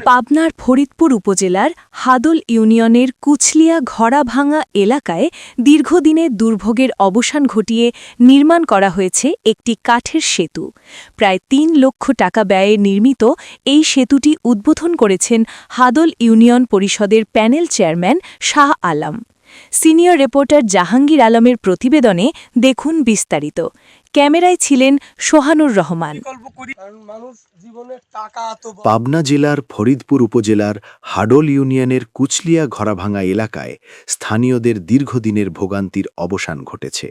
পাবনার ফরিদপুর উপজেলার হাদল ইউনিয়নের কুচলিয়া ঘড়াভাঙা এলাকায় দীর্ঘদিনের দুর্ভোগের অবসান ঘটিয়ে নির্মাণ করা হয়েছে একটি কাঠের সেতু। প্রায় ৩ লক্ষ টাকা ব্যয়ে নির্মিত এই সেতুটি উদ্বোধন করেছেন হাদল ইউনিয়ন পরিষদের panel chairman Shah Alam. Senior reporter Jahangir আলমের প্রতিবেদনে দেখুন বিস্তারিত। ক্যামেরায় ছিলেন সোহানুর রহমান। পাবনা জেলার ফরিদপুর উপজেলার হাডল ইউনিয়নের কুচলিয়া ঘড়াভাঙা এলাকায় স্থানীয়দের দীর্ঘদিনের ভোগান্তির অবসান ঘটেছে।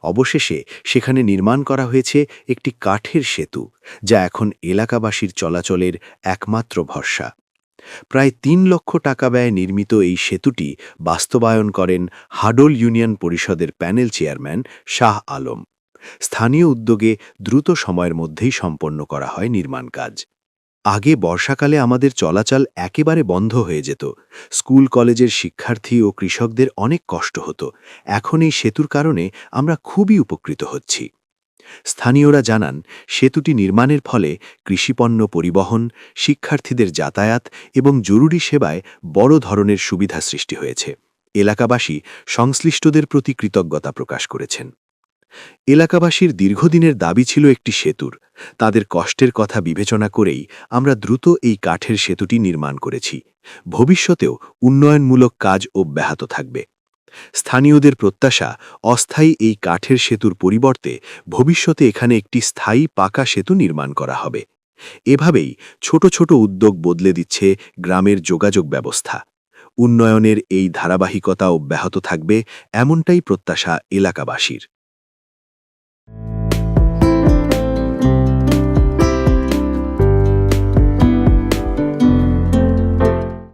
অবশেষে সেখানে নির্মাণ করা হয়েছে একটি কাঠের সেতু, যা এখন এলাকাবাসীর চলাচলের একমাত্র ভরসা। প্রায় ৩ লক্ষ টাকা ব্যয়ে নির্মিত এই সেতুটি বাস্তবায়ন করেন হাডল ইউনিয়ন পরিষদের প্যানেল চেয়ারম্যান শাহ আলম। স্থানীয় উদ্যোগে দ্রুত সময়ের মধ্যেই সম্পন্ন করা হয় নির্মাণ কাজ। আগে বর্ষাকালে আমাদের চলাচল একেবারে বন্ধ হয়ে যেত। স্কুল কলেজের শিক্ষার্থী ও কৃষকদের অনেক কষ্ট হতো। এখন এই সেতুর কারণে আমরা খুবই উপকৃত হচ্ছি। স্থানীয়রা জানান, সেতুটি নির্মাণের ফলে কৃষিপণ্য পরিবহন, শিক্ষার্থীদের যাতায়াত এবং জরুরি সেবায় বড় ধরনের সুবিধা সৃষ্টি হয়েছে। এলাকাবাসী সংশ্লিষ্টদের প্রতি কৃতজ্ঞতা প্রকাশ করেছেন। এলাকাবাসীর দীর্ঘদিনের দাবি ছিল একটি সেতুর। তাদের কষ্টের কথা বিবেচনা করেই আমরা দ্রুত এই কাঠের সেতুটি নির্মাণ করেছি। ভবিষ্যতেও উন্নয়নমূলক কাজ অব্যাহত থাকবে। স্থানীয়দের প্রত্যাশা, অস্থায়ী এই কাঠের সেতুর পরিবর্তে ভবিষ্যতে এখানে একটি স্থায়ী পাকা সেতু নির্মাণ করা হবে। এভাবেই ছোট ছোট উদ্যোগ বদলে দিচ্ছে গ্রামের যোগাযোগ ব্যবস্থা। উন্নয়নের এই ধারাবাহিকতা অব্যাহত থাকবে, এমনটাই প্রত্যাশা এলাকাবাসীর।